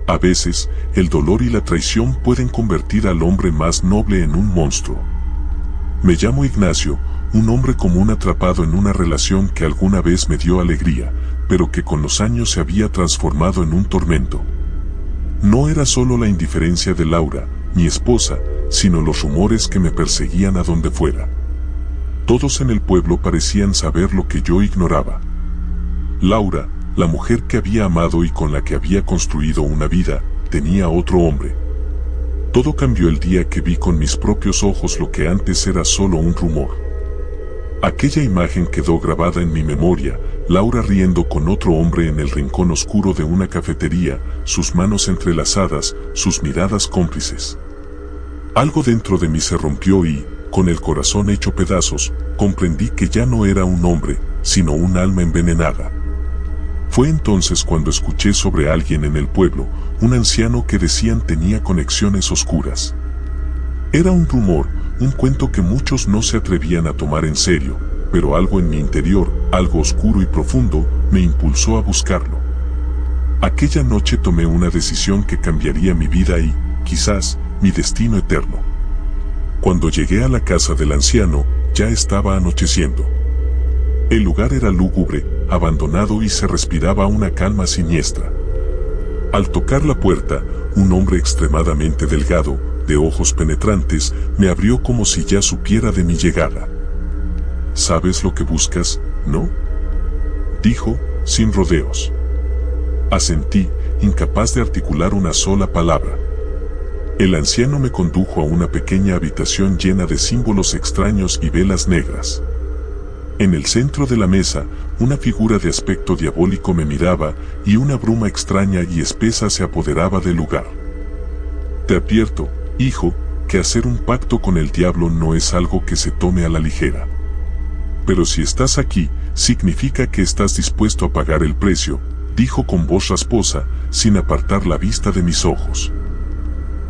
A veces, el dolor y la traición pueden convertir al hombre más noble en un monstruo. Me llamo Ignacio, un hombre común atrapado en una relación que alguna vez me dio alegría, pero que con los años se había transformado en un tormento. No era solo la indiferencia de Laura, mi esposa, sino los rumores que me perseguían a donde fuera. Todos en el pueblo parecían saber lo que yo ignoraba. Laura, la mujer que había amado y con la que había construido una vida, tenía otro hombre. Todo cambió el día que vi con mis propios ojos lo que antes era solo un rumor. Aquella imagen quedó grabada en mi memoria, Laura riendo con otro hombre en el rincón oscuro de una cafetería, sus manos entrelazadas, sus miradas cómplices. Algo dentro de mí se rompió y, con el corazón hecho pedazos, comprendí que ya no era un hombre, sino un alma envenenada. Fue entonces cuando escuché sobre alguien en el pueblo, un anciano que decían tenía conexiones oscuras. Era un rumor, un cuento que muchos no se atrevían a tomar en serio, pero algo en mi interior, algo oscuro y profundo, me impulsó a buscarlo. Aquella noche tomé una decisión que cambiaría mi vida y, quizás, mi destino eterno. Cuando llegué a la casa del anciano, ya estaba anocheciendo. El lugar era lúgubre, abandonado y se respiraba una calma siniestra. Al tocar la puerta, un hombre extremadamente delgado, de ojos penetrantes, me abrió como si ya supiera de mi llegada. ¿Sabes lo que buscas, no?, dijo, sin rodeos. Asentí, incapaz de articular una sola palabra. El anciano me condujo a una pequeña habitación llena de símbolos extraños y velas negras. En el centro de la mesa, una figura de aspecto diabólico me miraba y una bruma extraña y espesa se apoderaba del lugar. Te advierto, hijo, que hacer un pacto con el diablo no es algo que se tome a la ligera. Pero si estás aquí, significa que estás dispuesto a pagar el precio, dijo con voz rasposa, sin apartar la vista de mis ojos.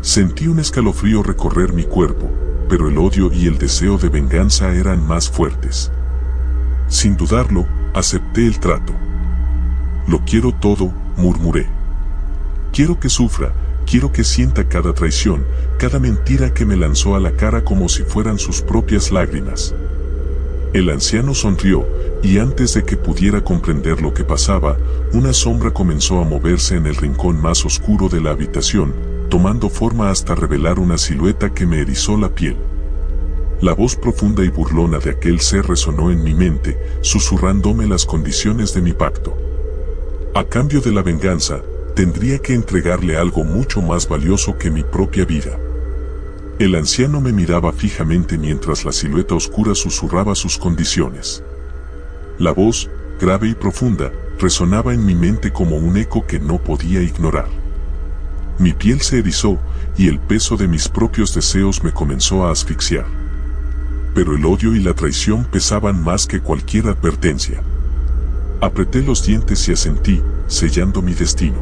Sentí un escalofrío recorrer mi cuerpo, pero el odio y el deseo de venganza eran más fuertes. Sin dudarlo, acepté el trato. Lo quiero todo, murmuré. Quiero que sufra, quiero que sienta cada traición, cada mentira que me lanzó a la cara como si fueran sus propias lágrimas. El anciano sonrió, y antes de que pudiera comprender lo que pasaba, una sombra comenzó a moverse en el rincón más oscuro de la habitación, tomando forma hasta revelar una silueta que me erizó la piel. La voz profunda y burlona de aquel ser resonó en mi mente, susurrándome las condiciones de mi pacto. A cambio de la venganza, tendría que entregarle algo mucho más valioso que mi propia vida. El anciano me miraba fijamente mientras la silueta oscura susurraba sus condiciones. La voz, grave y profunda, resonaba en mi mente como un eco que no podía ignorar. Mi piel se erizó, y el peso de mis propios deseos me comenzó a asfixiar. Pero el odio y la traición pesaban más que cualquier advertencia. Apreté los dientes y asentí, sellando mi destino.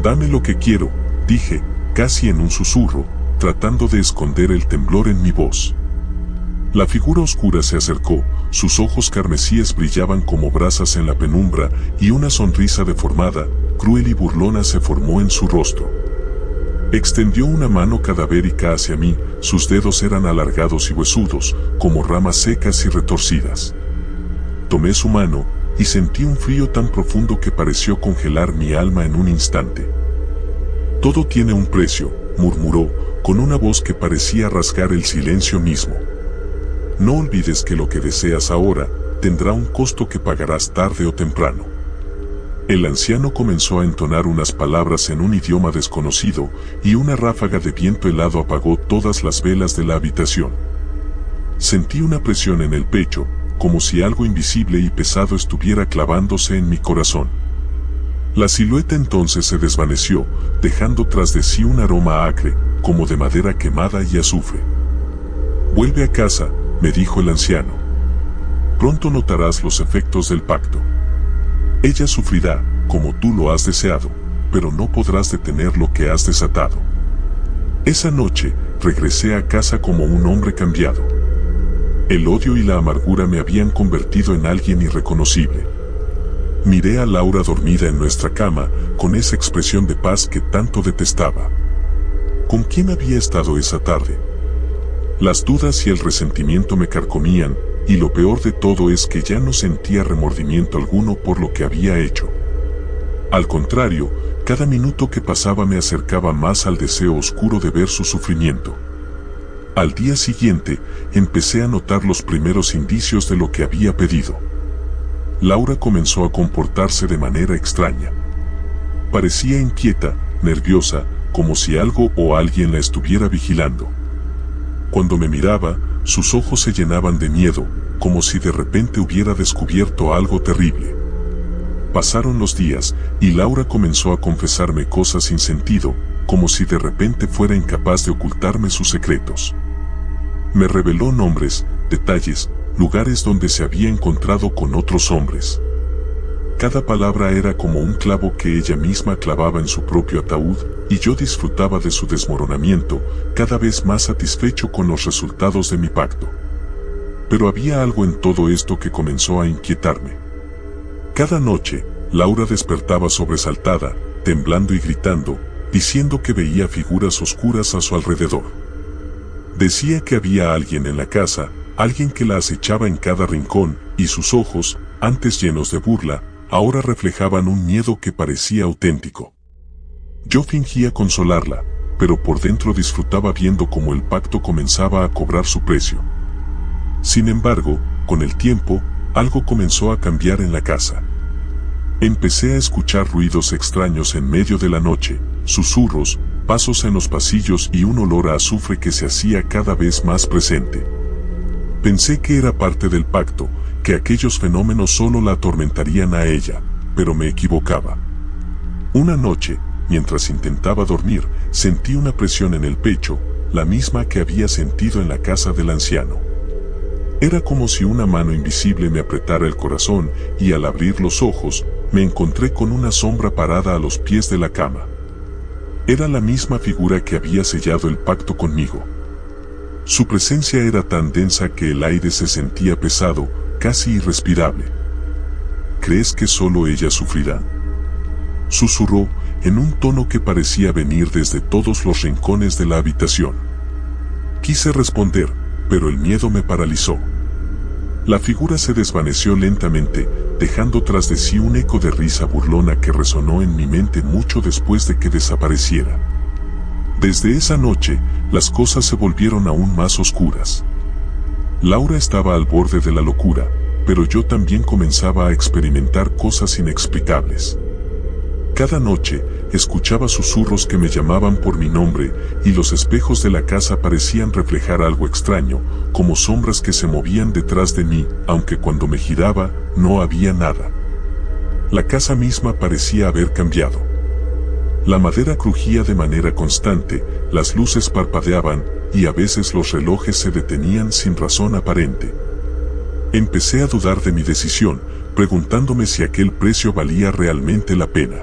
Dame lo que quiero, dije, casi en un susurro, tratando de esconder el temblor en mi voz. La figura oscura se acercó, sus ojos carmesíes brillaban como brasas en la penumbra, y una sonrisa deformada, cruel y burlona se formó en su rostro. Extendió una mano cadavérica hacia mí, sus dedos eran alargados y huesudos, como ramas secas y retorcidas. Tomé su mano, y sentí un frío tan profundo que pareció congelar mi alma en un instante. Todo tiene un precio, murmuró, con una voz que parecía rasgar el silencio mismo. No olvides que lo que deseas ahora, tendrá un costo que pagarás tarde o temprano. El anciano comenzó a entonar unas palabras en un idioma desconocido, y una ráfaga de viento helado apagó todas las velas de la habitación. Sentí una presión en el pecho, como si algo invisible y pesado estuviera clavándose en mi corazón. La silueta entonces se desvaneció, dejando tras de sí un aroma acre, como de madera quemada y azufre. Vuelve a casa, me dijo el anciano. Pronto notarás los efectos del pacto. Ella sufrirá, como tú lo has deseado, pero no podrás detener lo que has desatado. Esa noche, regresé a casa como un hombre cambiado. El odio y la amargura me habían convertido en alguien irreconocible. Miré a Laura dormida en nuestra cama, con esa expresión de paz que tanto detestaba. ¿Con quién había estado esa tarde? Las dudas y el resentimiento me carcomían, y lo peor de todo es que ya no sentía remordimiento alguno por lo que había hecho. Al contrario, cada minuto que pasaba me acercaba más al deseo oscuro de ver su sufrimiento. Al día siguiente, empecé a notar los primeros indicios de lo que había pedido. Laura comenzó a comportarse de manera extraña. Parecía inquieta, nerviosa, como si algo o alguien la estuviera vigilando. Cuando me miraba, sus ojos se llenaban de miedo, como si de repente hubiera descubierto algo terrible. Pasaron los días, y Laura comenzó a confesarme cosas sin sentido, como si de repente fuera incapaz de ocultarme sus secretos. Me reveló nombres, detalles, lugares donde se había encontrado con otros hombres. Cada palabra era como un clavo que ella misma clavaba en su propio ataúd, y yo disfrutaba de su desmoronamiento, cada vez más satisfecho con los resultados de mi pacto. Pero había algo en todo esto que comenzó a inquietarme. Cada noche, Laura despertaba sobresaltada, temblando y gritando, diciendo que veía figuras oscuras a su alrededor. Decía que había alguien en la casa, alguien que la acechaba en cada rincón, y sus ojos, antes llenos de burla, ahora reflejaban un miedo que parecía auténtico. Yo fingía consolarla, pero por dentro disfrutaba viendo cómo el pacto comenzaba a cobrar su precio. Sin embargo, con el tiempo, algo comenzó a cambiar en la casa. Empecé a escuchar ruidos extraños en medio de la noche, susurros, pasos en los pasillos y un olor a azufre que se hacía cada vez más presente. Pensé que era parte del pacto, que aquellos fenómenos solo la atormentarían a ella, pero me equivocaba. Una noche, mientras intentaba dormir, sentí una presión en el pecho, la misma que había sentido en la casa del anciano. Era como si una mano invisible me apretara el corazón, y al abrir los ojos, me encontré con una sombra parada a los pies de la cama. Era la misma figura que había sellado el pacto conmigo. Su presencia era tan densa que el aire se sentía pesado, casi irrespirable. ¿Crees que solo ella sufrirá?, susurró, en un tono que parecía venir desde todos los rincones de la habitación. Quise responder, pero el miedo me paralizó. La figura se desvaneció lentamente, dejando tras de sí un eco de risa burlona que resonó en mi mente mucho después de que desapareciera. Desde esa noche, las cosas se volvieron aún más oscuras. Laura estaba al borde de la locura, pero yo también comenzaba a experimentar cosas inexplicables. Cada noche, escuchaba susurros que me llamaban por mi nombre, y los espejos de la casa parecían reflejar algo extraño, como sombras que se movían detrás de mí, aunque cuando me giraba, no había nada. La casa misma parecía haber cambiado. La madera crujía de manera constante, las luces parpadeaban, y a veces los relojes se detenían sin razón aparente. Empecé a dudar de mi decisión, preguntándome si aquel precio valía realmente la pena.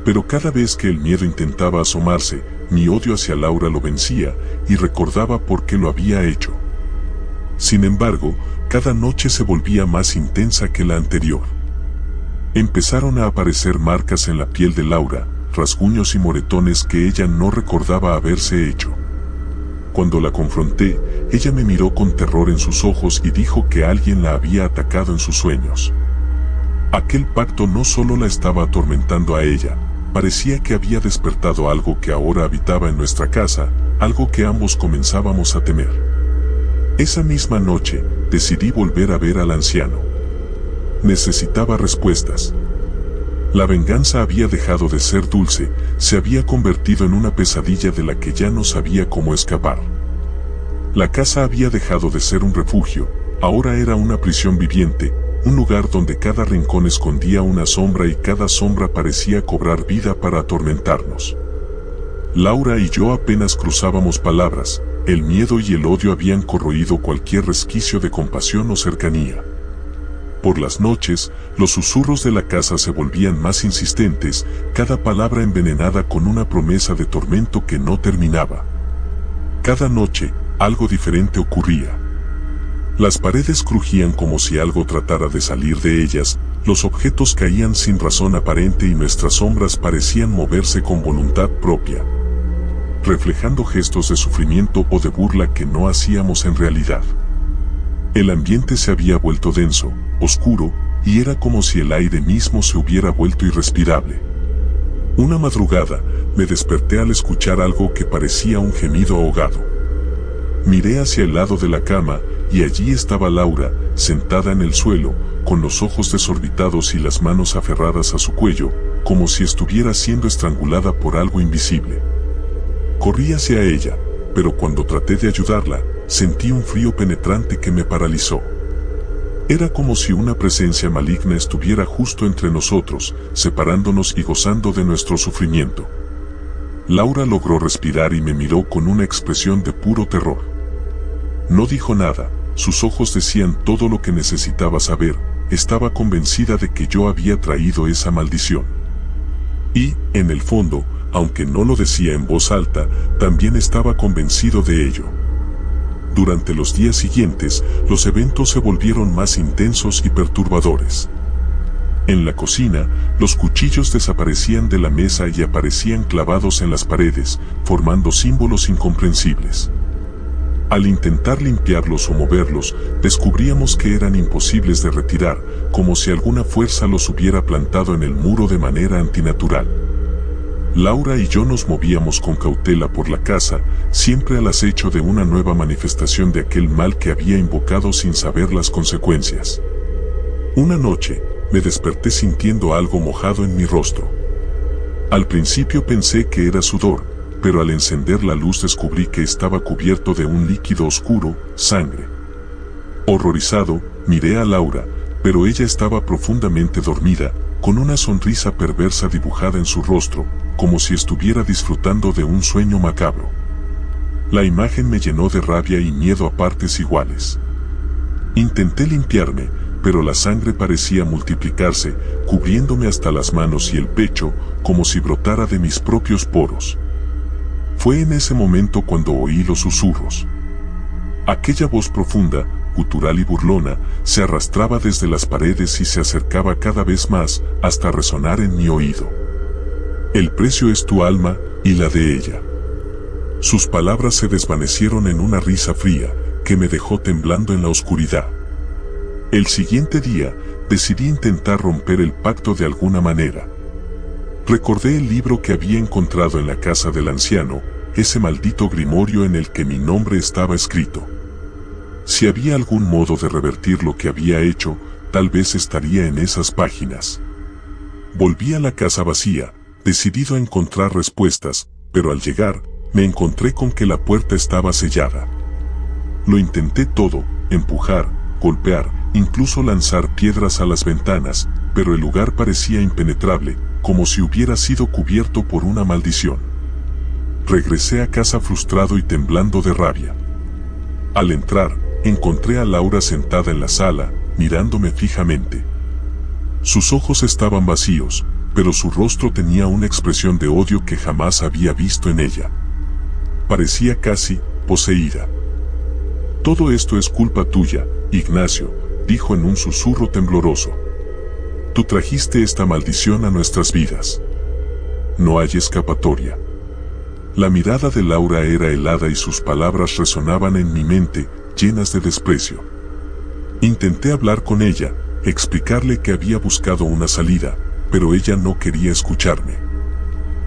Pero cada vez que el miedo intentaba asomarse, mi odio hacia Laura lo vencía, y recordaba por qué lo había hecho. Sin embargo, cada noche se volvía más intensa que la anterior. Empezaron a aparecer marcas en la piel de Laura, rasguños y moretones que ella no recordaba haberse hecho. Cuando la confronté, ella me miró con terror en sus ojos y dijo que alguien la había atacado en sus sueños. Aquel pacto no solo la estaba atormentando a ella, parecía que había despertado algo que ahora habitaba en nuestra casa, algo que ambos comenzábamos a temer. Esa misma noche, decidí volver a ver al anciano. Necesitaba respuestas. La venganza había dejado de ser dulce, se había convertido en una pesadilla de la que ya no sabía cómo escapar. La casa había dejado de ser un refugio, ahora era una prisión viviente, un lugar donde cada rincón escondía una sombra y cada sombra parecía cobrar vida para atormentarnos. Laura y yo apenas cruzábamos palabras, el miedo y el odio habían corroído cualquier resquicio de compasión o cercanía. Por las noches, los susurros de la casa se volvían más insistentes, cada palabra envenenada con una promesa de tormento que no terminaba. Cada noche, algo diferente ocurría. Las paredes crujían como si algo tratara de salir de ellas, Los objetos caían sin razón aparente y nuestras sombras parecían moverse con voluntad propia, reflejando gestos de sufrimiento o de burla que no hacíamos en realidad. El ambiente se había vuelto denso, oscuro, y era como si el aire mismo se hubiera vuelto irrespirable. Una madrugada, me desperté al escuchar algo que parecía un gemido ahogado. Miré hacia el lado de la cama, y allí estaba Laura, sentada en el suelo, con los ojos desorbitados y las manos aferradas a su cuello, como si estuviera siendo estrangulada por algo invisible. Corrí hacia ella, pero cuando traté de ayudarla, sentí un frío penetrante que me paralizó. Era como si una presencia maligna estuviera justo entre nosotros, separándonos y gozando de nuestro sufrimiento. Laura logró respirar y me miró con una expresión de puro terror. No dijo nada, sus ojos decían todo lo que necesitaba saber. Estaba convencida de que yo había traído esa maldición. Y, en el fondo, aunque no lo decía en voz alta, también estaba convencido de ello. Durante los días siguientes, los eventos se volvieron más intensos y perturbadores. En la cocina, los cuchillos desaparecían de la mesa y aparecían clavados en las paredes, formando símbolos incomprensibles. Al intentar limpiarlos o moverlos, descubríamos que eran imposibles de retirar, como si alguna fuerza los hubiera plantado en el muro de manera antinatural. Laura y yo nos movíamos con cautela por la casa, siempre al acecho de una nueva manifestación de aquel mal que había invocado sin saber las consecuencias. Una noche, me desperté sintiendo algo mojado en mi rostro. Al principio pensé que era sudor, pero al encender la luz descubrí que estaba cubierto de un líquido oscuro, sangre. Horrorizado, miré a Laura, pero ella estaba profundamente dormida, con una sonrisa perversa dibujada en su rostro, como si estuviera disfrutando de un sueño macabro. La imagen me llenó de rabia y miedo a partes iguales. Intenté limpiarme, pero la sangre parecía multiplicarse, cubriéndome hasta las manos y el pecho, como si brotara de mis propios poros. Fue en ese momento cuando oí los susurros. Aquella voz profunda, gutural y burlona, se arrastraba desde las paredes y se acercaba cada vez más, hasta resonar en mi oído. El precio es tu alma, y la de ella. Sus palabras se desvanecieron en una risa fría, que me dejó temblando en la oscuridad. El siguiente día, decidí intentar romper el pacto de alguna manera. Recordé el libro que había encontrado en la casa del anciano, ese maldito grimorio en el que mi nombre estaba escrito. Si había algún modo de revertir lo que había hecho, tal vez estaría en esas páginas. Volví a la casa vacía, decidido a encontrar respuestas, pero al llegar, me encontré con que la puerta estaba sellada. Lo intenté todo, empujar, golpear, incluso lanzar piedras a las ventanas, pero el lugar parecía impenetrable, como si hubiera sido cubierto por una maldición. Regresé a casa frustrado y temblando de rabia. Al entrar, encontré a Laura sentada en la sala, mirándome fijamente. Sus ojos estaban vacíos, pero su rostro tenía una expresión de odio que jamás había visto en ella. Parecía casi poseída. Todo esto es culpa tuya, Ignacio, dijo en un susurro tembloroso. Tú trajiste esta maldición a nuestras vidas. No hay escapatoria. La mirada de Laura era helada y sus palabras resonaban en mi mente, llenas de desprecio. Intenté hablar con ella, explicarle que había buscado una salida, pero ella no quería escucharme.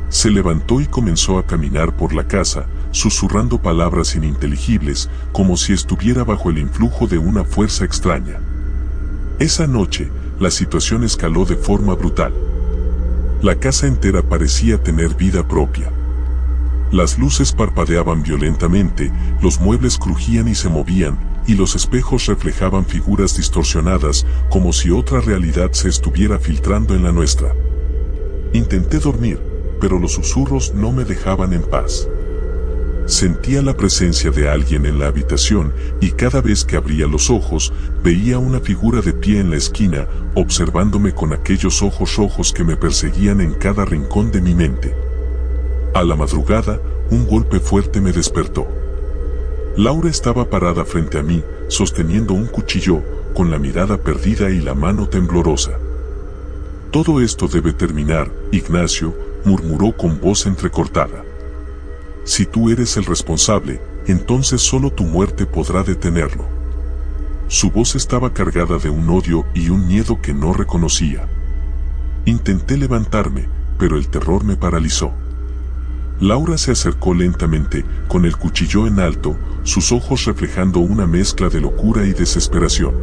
Se levantó y comenzó a caminar por la casa, susurrando palabras ininteligibles, como si estuviera bajo el influjo de una fuerza extraña. Esa noche, la situación escaló de forma brutal. La casa entera parecía tener vida propia. Las luces parpadeaban violentamente, los muebles crujían y se movían, y los espejos reflejaban figuras distorsionadas, como si otra realidad se estuviera filtrando en la nuestra. Intenté dormir, pero los susurros no me dejaban en paz. Sentía la presencia de alguien en la habitación, y cada vez que abría los ojos, veía una figura de pie en la esquina, observándome con aquellos ojos rojos que me perseguían en cada rincón de mi mente. A la madrugada, un golpe fuerte me despertó. Laura estaba parada frente a mí, sosteniendo un cuchillo, con la mirada perdida y la mano temblorosa. Todo esto debe terminar, Ignacio, murmuró con voz entrecortada. Si tú eres el responsable, entonces solo tu muerte podrá detenerlo. Su voz estaba cargada de un odio y un miedo que no reconocía. Intenté levantarme, pero el terror me paralizó. Laura se acercó lentamente, con el cuchillo en alto, sus ojos reflejando una mezcla de locura y desesperación.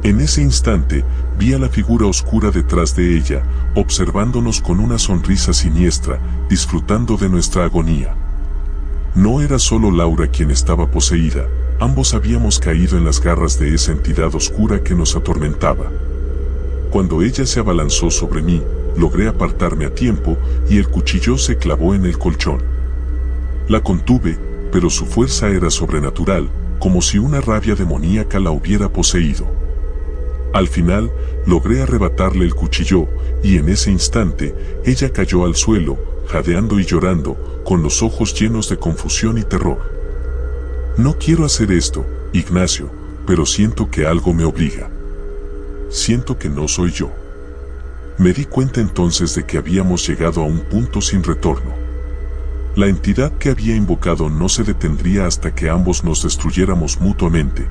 En ese instante, vi a la figura oscura detrás de ella, observándonos con una sonrisa siniestra, disfrutando de nuestra agonía. No era solo Laura quien estaba poseída, ambos habíamos caído en las garras de esa entidad oscura que nos atormentaba. Cuando ella se abalanzó sobre mí, logré apartarme a tiempo y el cuchillo se clavó en el colchón. La contuve, pero su fuerza era sobrenatural, como si una rabia demoníaca la hubiera poseído. Al final, logré arrebatarle el cuchillo, y en ese instante, ella cayó al suelo, jadeando y llorando, con los ojos llenos de confusión y terror. No quiero hacer esto, Ignacio, pero siento que algo me obliga. Siento que no soy yo. Me di cuenta entonces de que habíamos llegado a un punto sin retorno. La entidad que había invocado no se detendría hasta que ambos nos destruyéramos mutuamente.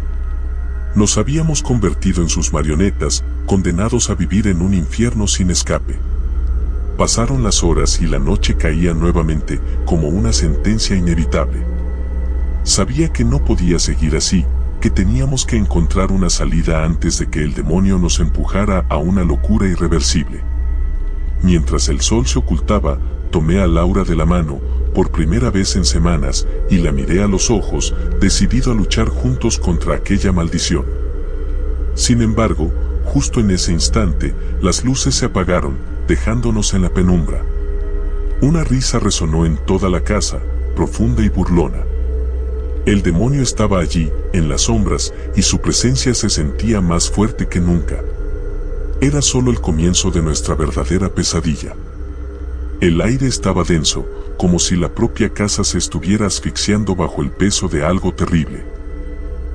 Nos habíamos convertido en sus marionetas, condenados a vivir en un infierno sin escape. Pasaron las horas y la noche caía nuevamente, como una sentencia inevitable. Sabía que no podía seguir así, que teníamos que encontrar una salida antes de que el demonio nos empujara a una locura irreversible. Mientras el sol se ocultaba, tomé a Laura de la mano, por primera vez en semanas, y la miré a los ojos, decidido a luchar juntos contra aquella maldición. Sin embargo, justo en ese instante, las luces se apagaron, dejándonos en la penumbra. Una risa resonó en toda la casa, profunda y burlona. El demonio estaba allí, en las sombras, y su presencia se sentía más fuerte que nunca. Era solo el comienzo de nuestra verdadera pesadilla. El aire estaba denso, como si la propia casa se estuviera asfixiando bajo el peso de algo terrible.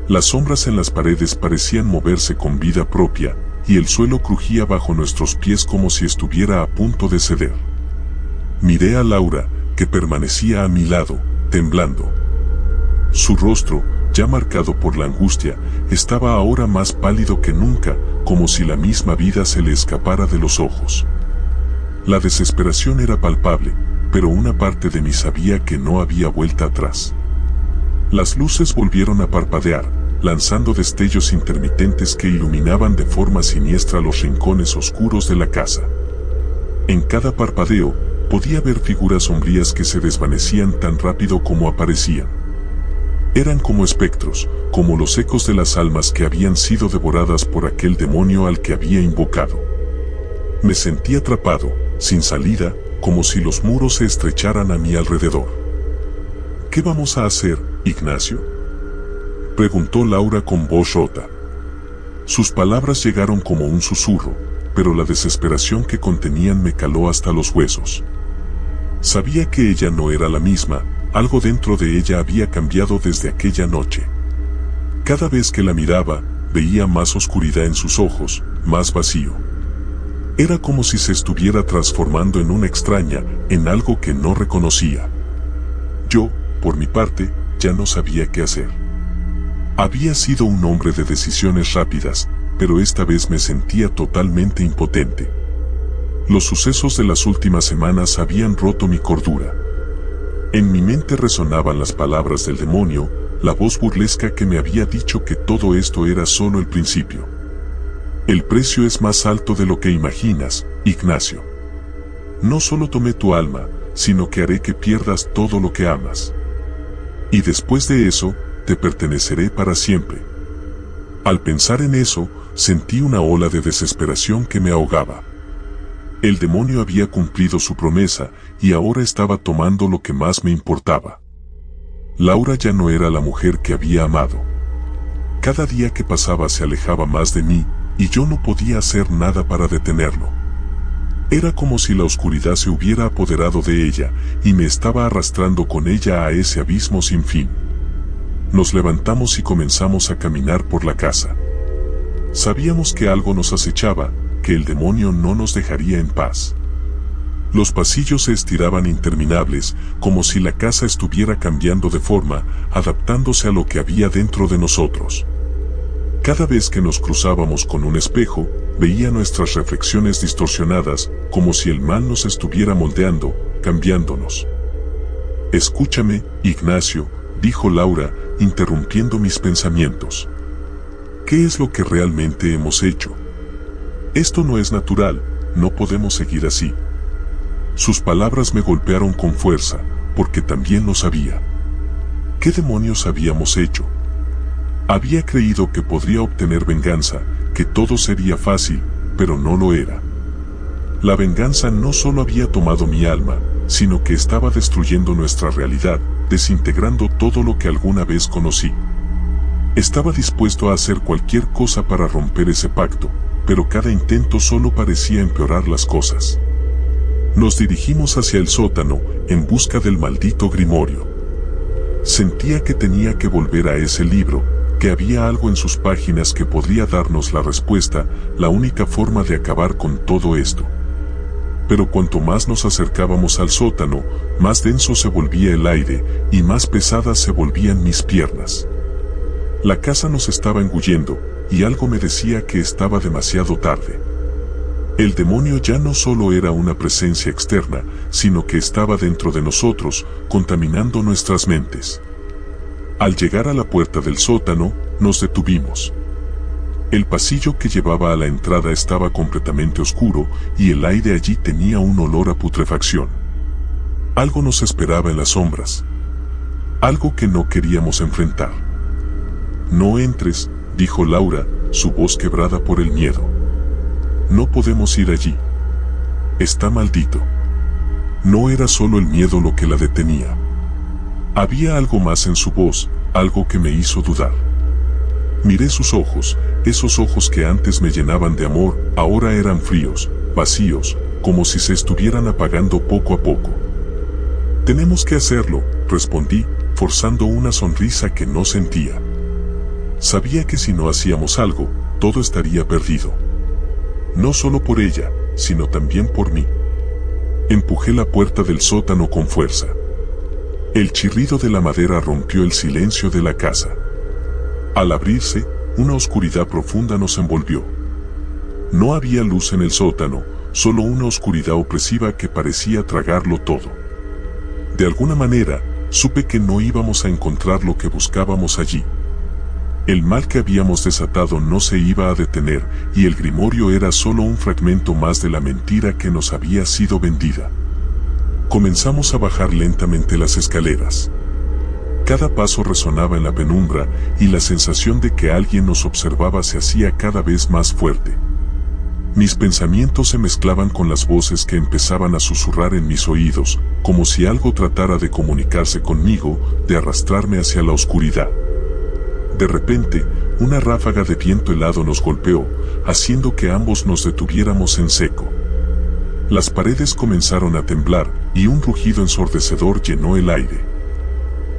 Las sombras en las paredes parecían moverse con vida propia, y el suelo crujía bajo nuestros pies como si estuviera a punto de ceder. Miré a Laura, que permanecía a mi lado, temblando. Su rostro, ya marcado por la angustia, estaba ahora más pálido que nunca, como si la misma vida se le escapara de los ojos. La desesperación era palpable, pero una parte de mí sabía que no había vuelta atrás. Las luces volvieron a parpadear, lanzando destellos intermitentes que iluminaban de forma siniestra los rincones oscuros de la casa. En cada parpadeo, podía ver figuras sombrías que se desvanecían tan rápido como aparecían. Eran como espectros, como los ecos de las almas que habían sido devoradas por aquel demonio al que había invocado. Me sentí atrapado, sin salida, como si los muros se estrecharan a mi alrededor. ¿Qué vamos a hacer, Ignacio?, preguntó Laura con voz rota. Sus palabras llegaron como un susurro, pero la desesperación que contenían me caló hasta los huesos. Sabía que ella no era la misma, algo dentro de ella había cambiado desde aquella noche. Cada vez que la miraba, veía más oscuridad en sus ojos, más vacío. Era como si se estuviera transformando en una extraña, en algo que no reconocía. Yo, por mi parte, ya no sabía qué hacer. Había sido un hombre de decisiones rápidas, pero esta vez me sentía totalmente impotente. Los sucesos de las últimas semanas habían roto mi cordura. En mi mente resonaban las palabras del demonio, la voz burlesca que me había dicho que todo esto era solo el principio. El precio es más alto de lo que imaginas, Ignacio. No solo tomé tu alma, sino que haré que pierdas todo lo que amas. Y después de eso, te perteneceré para siempre. Al pensar en eso, sentí una ola de desesperación que me ahogaba. El demonio había cumplido su promesa, y ahora estaba tomando lo que más me importaba. Laura ya no era la mujer que había amado. Cada día que pasaba se alejaba más de mí, y yo no podía hacer nada para detenerlo. Era como si la oscuridad se hubiera apoderado de ella, y me estaba arrastrando con ella a ese abismo sin fin. Nos levantamos y comenzamos a caminar por la casa. Sabíamos que algo nos acechaba, que el demonio no nos dejaría en paz. Los pasillos se estiraban interminables, como si la casa estuviera cambiando de forma, adaptándose a lo que había dentro de nosotros. Cada vez que nos cruzábamos con un espejo, veía nuestras reflexiones distorsionadas, como si el mal nos estuviera moldeando, cambiándonos. «Escúchame, Ignacio», dijo Laura, interrumpiendo mis pensamientos. «¿Qué es lo que realmente hemos hecho? Esto no es natural, no podemos seguir así». Sus palabras me golpearon con fuerza, porque también lo sabía. ¿Qué demonios habíamos hecho? Había creído que podría obtener venganza, que todo sería fácil, pero no lo era. La venganza no solo había tomado mi alma, sino que estaba destruyendo nuestra realidad, desintegrando todo lo que alguna vez conocí. Estaba dispuesto a hacer cualquier cosa para romper ese pacto, pero cada intento solo parecía empeorar las cosas. Nos dirigimos hacia el sótano, en busca del maldito grimorio. Sentía que tenía que volver a ese libro, que había algo en sus páginas que podría darnos la respuesta, la única forma de acabar con todo esto. Pero cuanto más nos acercábamos al sótano, más denso se volvía el aire, y más pesadas se volvían mis piernas. La casa nos estaba engullendo, y algo me decía que estaba demasiado tarde. El demonio ya no solo era una presencia externa, sino que estaba dentro de nosotros, contaminando nuestras mentes. Al llegar a la puerta del sótano, nos detuvimos. El pasillo que llevaba a la entrada estaba completamente oscuro, y el aire allí tenía un olor a putrefacción. Algo nos esperaba en las sombras. Algo que no queríamos enfrentar. «No entres», dijo Laura, su voz quebrada por el miedo. «No podemos ir allí. Está maldito». No era solo el miedo lo que la detenía. Había algo más en su voz, algo que me hizo dudar. Miré sus ojos, esos ojos que antes me llenaban de amor, ahora eran fríos, vacíos, como si se estuvieran apagando poco a poco. «Tenemos que hacerlo», respondí, forzando una sonrisa que no sentía. Sabía que si no hacíamos algo, todo estaría perdido. No solo por ella, sino también por mí. Empujé la puerta del sótano con fuerza. El chirrido de la madera rompió el silencio de la casa. Al abrirse, una oscuridad profunda nos envolvió. No había luz en el sótano, solo una oscuridad opresiva que parecía tragarlo todo. De alguna manera, supe que no íbamos a encontrar lo que buscábamos allí. El mal que habíamos desatado no se iba a detener, y el grimorio era solo un fragmento más de la mentira que nos había sido vendida. Comenzamos a bajar lentamente las escaleras. Cada paso resonaba en la penumbra, y la sensación de que alguien nos observaba se hacía cada vez más fuerte. Mis pensamientos se mezclaban con las voces que empezaban a susurrar en mis oídos, como si algo tratara de comunicarse conmigo, de arrastrarme hacia la oscuridad. De repente, una ráfaga de viento helado nos golpeó, haciendo que ambos nos detuviéramos en seco. Las paredes comenzaron a temblar, y un rugido ensordecedor llenó el aire.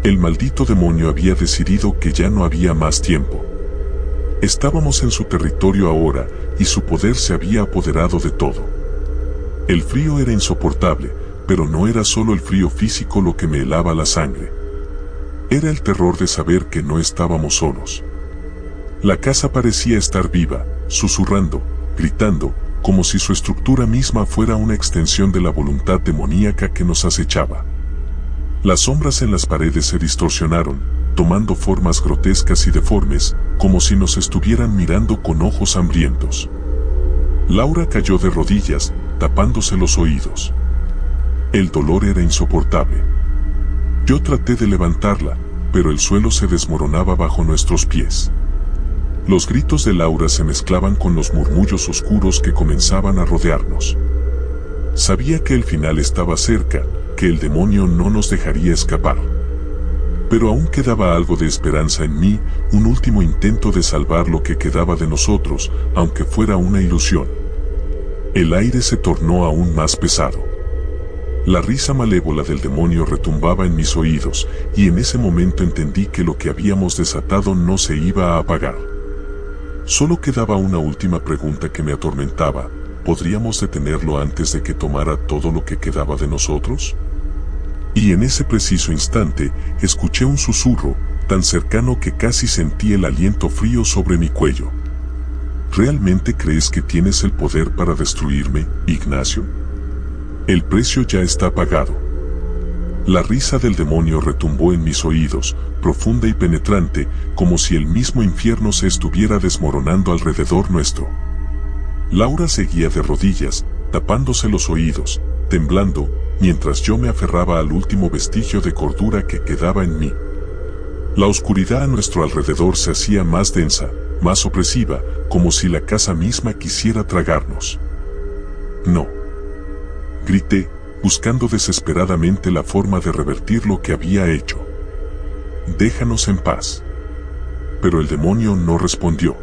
El maldito demonio había decidido que ya no había más tiempo. Estábamos en su territorio ahora, y su poder se había apoderado de todo. El frío era insoportable, pero no era solo el frío físico lo que me helaba la sangre. Era el terror de saber que no estábamos solos. La casa parecía estar viva, susurrando, gritando, como si su estructura misma fuera una extensión de la voluntad demoníaca que nos acechaba. Las sombras en las paredes se distorsionaron, tomando formas grotescas y deformes, como si nos estuvieran mirando con ojos hambrientos. Laura cayó de rodillas, tapándose los oídos. El dolor era insoportable. Yo traté de levantarla, pero el suelo se desmoronaba bajo nuestros pies. Los gritos de Laura se mezclaban con los murmullos oscuros que comenzaban a rodearnos. Sabía que el final estaba cerca, que el demonio no nos dejaría escapar. Pero aún quedaba algo de esperanza en mí, un último intento de salvar lo que quedaba de nosotros, aunque fuera una ilusión. El aire se tornó aún más pesado. La risa malévola del demonio retumbaba en mis oídos, y en ese momento entendí que lo que habíamos desatado no se iba a apagar. Solo quedaba una última pregunta que me atormentaba. ¿Podríamos detenerlo antes de que tomara todo lo que quedaba de nosotros? Y en ese preciso instante, escuché un susurro, tan cercano que casi sentí el aliento frío sobre mi cuello. ¿Realmente crees que tienes el poder para destruirme, Ignacio? El precio ya está pagado. La risa del demonio retumbó en mis oídos, profunda y penetrante, como si el mismo infierno se estuviera desmoronando alrededor nuestro. Laura seguía de rodillas, tapándose los oídos, temblando, mientras yo me aferraba al último vestigio de cordura que quedaba en mí. La oscuridad a nuestro alrededor se hacía más densa, más opresiva, como si la casa misma quisiera tragarnos. No. Grité, buscando desesperadamente la forma de revertir lo que había hecho. Déjanos en paz. Pero el demonio no respondió.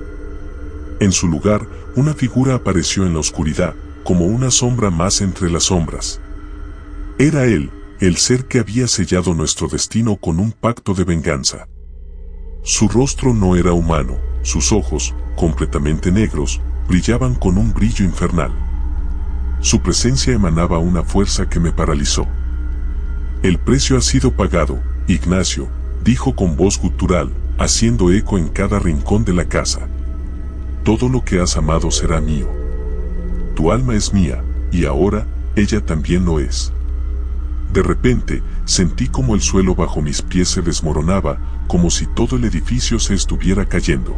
En su lugar, una figura apareció en la oscuridad, como una sombra más entre las sombras. Era él, el ser que había sellado nuestro destino con un pacto de venganza. Su rostro no era humano, sus ojos, completamente negros, brillaban con un brillo infernal. Su presencia emanaba una fuerza que me paralizó. El precio ha sido pagado, Ignacio, dijo con voz gutural, haciendo eco en cada rincón de la casa. Todo lo que has amado será mío. Tu alma es mía, y ahora, ella también lo es. De repente, sentí como el suelo bajo mis pies se desmoronaba, como si todo el edificio se estuviera cayendo.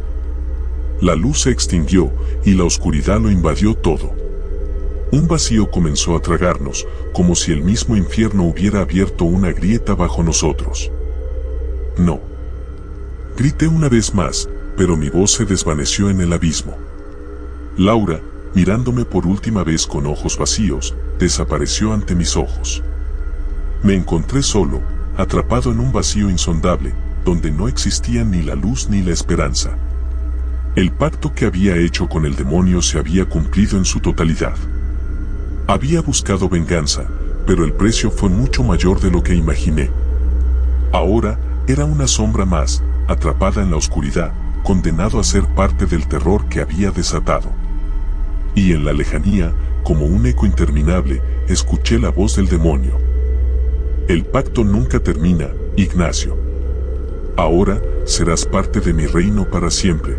La luz se extinguió, y la oscuridad lo invadió todo. Un vacío comenzó a tragarnos, como si el mismo infierno hubiera abierto una grieta bajo nosotros. No. Grité una vez más, pero mi voz se desvaneció en el abismo. Laura, mirándome por última vez con ojos vacíos, desapareció ante mis ojos. Me encontré solo, atrapado en un vacío insondable, donde no existía ni la luz ni la esperanza. El pacto que había hecho con el demonio se había cumplido en su totalidad. Había buscado venganza, pero el precio fue mucho mayor de lo que imaginé. Ahora, era una sombra más, atrapada en la oscuridad, condenado a ser parte del terror que había desatado. Y en la lejanía, como un eco interminable, escuché la voz del demonio. El pacto nunca termina, Ignacio. Ahora, serás parte de mi reino para siempre.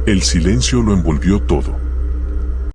El silencio lo envolvió todo.